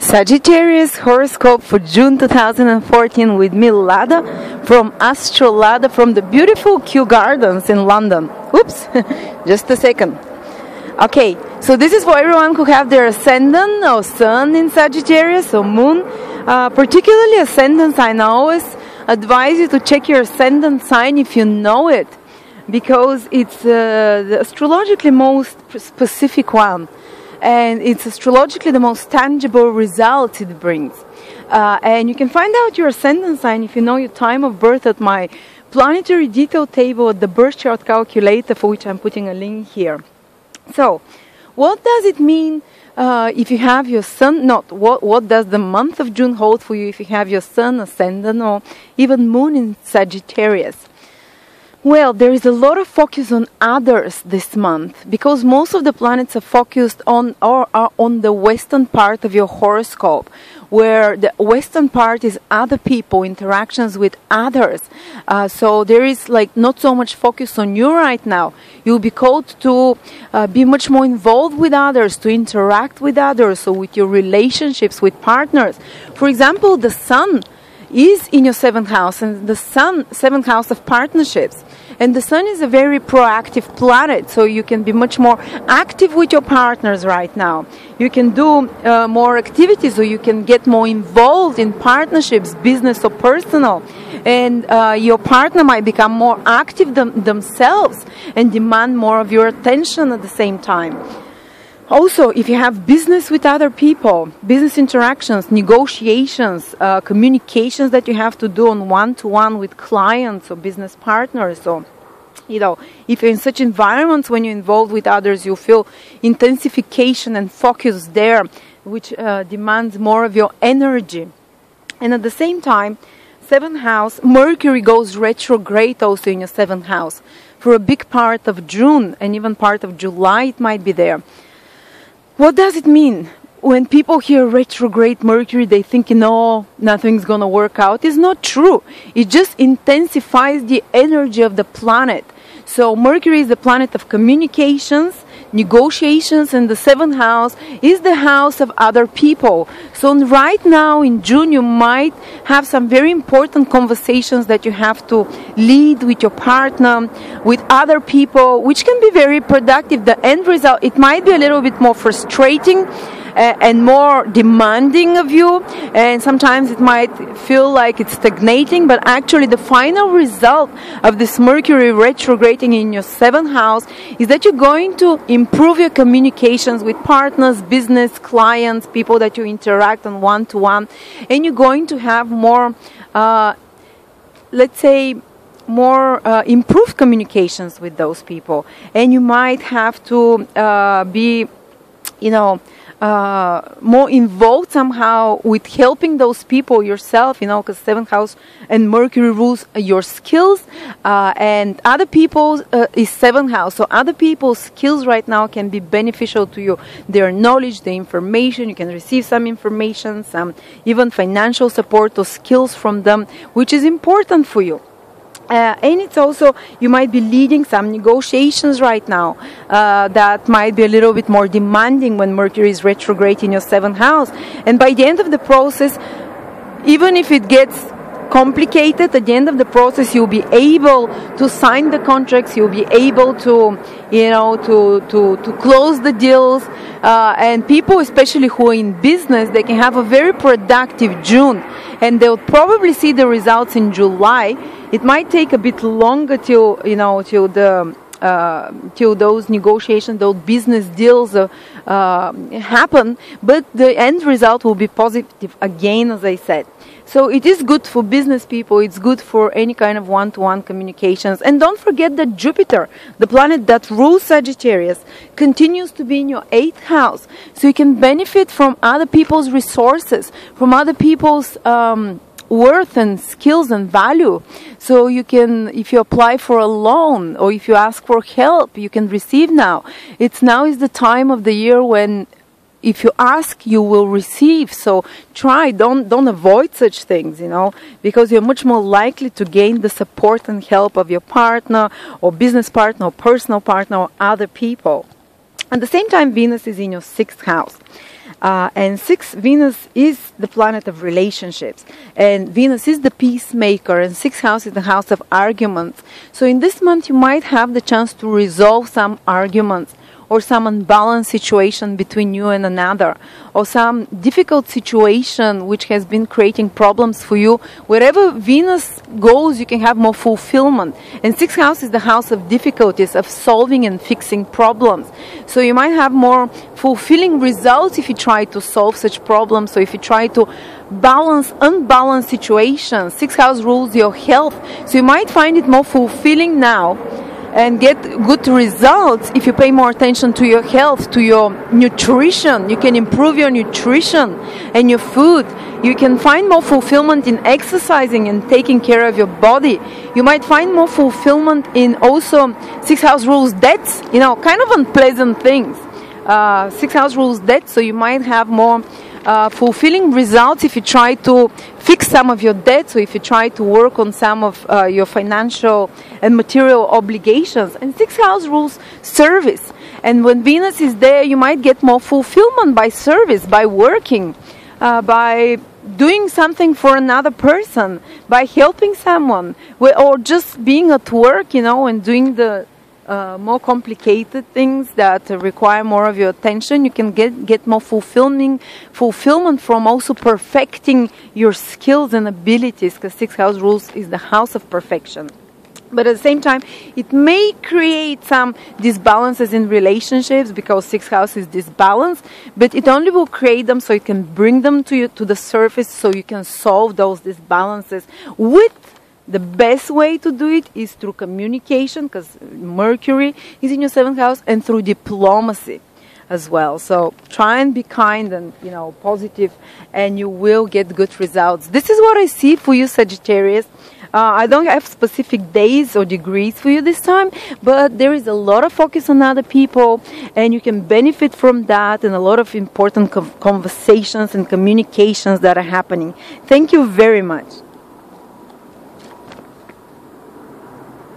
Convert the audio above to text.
Sagittarius horoscope for June 2014 with me, Lada, from Astrolada, from the beautiful Kew Gardens in London. Oops, just a second. Okay, so this is for everyone who have their ascendant or sun in Sagittarius or moon. Particularly ascendant sign, I always advise you to check your ascendant sign if you know it, because it's the astrologically most specific one. And it's astrologically the most tangible results it brings. And you can find out your ascendant sign if you know your time of birth at my planetary detail table at the birth chart calculator, for which I'm putting a link here. So, what does it mean if you have your sun, what does the month of June hold for you if you have your sun, ascendant, or even moon in Sagittarius? Well, there is a lot of focus on others this month, because most of the planets are focused on or are on the western part of your horoscope, where the western part is other people, interactions with others. So there is not so much focus on you right now. You'll be called to be much more involved with others, to interact with others, so with your relationships with partners. For example, the sun is in your 7th house, and the sun, 7th house of partnerships. And the sun is a very proactive planet, so you can be much more active with your partners right now. You can do more activities, or you can get more involved in partnerships, business or personal. And your partner might become more active themselves and demand more of your attention at the same time. Also, if you have business with other people, business interactions, negotiations, communications that you have to do on one-to-one with clients or business partners, or, if you're in such environments when you're involved with others, you feel intensification and focus there, which demands more of your energy. And at the same time, 7th house, Mercury goes retrograde also in your 7th house. For a big part of June and even part of July, it might be there. What does it mean? When people hear retrograde Mercury, they think, nothing's going to work out. It's not true. It just intensifies the energy of the planet. So Mercury is the planet of communications, negotiations, and the 7th house is the house of other people. So right now in June, you might have some very important conversations that you have to lead with your partner, with other people, which can be very productive. The end result, it might be a little bit more frustrating and more demanding of you, and sometimes it might feel like it's stagnating, but actually the final result of this Mercury retrograding in your 7th house is that you're going to improve your communications with partners, business, clients, people that you interact on one-to-one, and you're going to have more, let's say, more improved communications with those people. And you might have to be, more involved somehow with helping those people yourself, because 7th house and Mercury rules your skills, and other people's is 7th house. So other people's skills right now can be beneficial to you. Their knowledge, the information, you can receive some information, some even financial support or skills from them, which is important for you. And it's also, you might be leading some negotiations right now that might be a little bit more demanding when Mercury is retrograde in your 7th house. And by the end of the process, even if it gets complicated, at the end of the process you'll be able to sign the contracts, you'll be able to to close the deals, and people especially who are in business, they can have a very productive June, and they'll probably see the results in July. It might take a bit longer till till those negotiations, those business deals happen, but the end result will be positive again, as I said. So it is good for business people, it's good for any kind of one-to-one communications. And don't forget that Jupiter, the planet that rules Sagittarius, continues to be in your 8th house. So you can benefit from other people's resources, from other people's worth and skills and value. So you can, if you apply for a loan or if you ask for help, you can receive now. Now is the time of the year when if you ask, you will receive. So try, don't avoid such things, because you're much more likely to gain the support and help of your partner or business partner or personal partner or other people. At the same time, Venus is in your 6th house. And Venus is the planet of relationships. And Venus is the peacemaker. And 6th house is the house of arguments. So in this month, you might have the chance to resolve some arguments, or some unbalanced situation between you and another, or some difficult situation which has been creating problems for you. Wherever Venus goes, you can have more fulfillment. And 6th house is the house of difficulties, of solving and fixing problems. So you might have more fulfilling results if you try to solve such problems, or if you try to balance unbalanced situations. 6th house rules your health. So you might find it more fulfilling now and get good results if you pay more attention to your health, to your nutrition. You can improve your nutrition and your food. You can find more fulfillment in exercising and taking care of your body. You might find more fulfillment in also 6th house rules debts, kind of unpleasant things. 6th house rules debts, so you might have more fulfilling results if you try to fix some of your debts, or if you try to work on some of your financial and material obligations. And 6th house rules service. And when Venus is there, you might get more fulfillment by service, by working, by doing something for another person, by helping someone, or just being at work, and doing the more complicated things that require more of your attention. You can get more fulfillment from also perfecting your skills and abilities, because 6th house rules is the house of perfection. But at the same time, it may create some disbalances in relationships, because 6th house is disbalanced, but it only will create them so you can bring them to the surface, so you can solve those disbalances. The best way to do it is through communication, because Mercury is in your 7th house, and through diplomacy as well. So try and be kind and positive, and you will get good results. This is what I see for you, Sagittarius. I don't have specific days or degrees for you this time, but there is a lot of focus on other people, and you can benefit from that, and a lot of important conversations and communications that are happening. Thank you very much.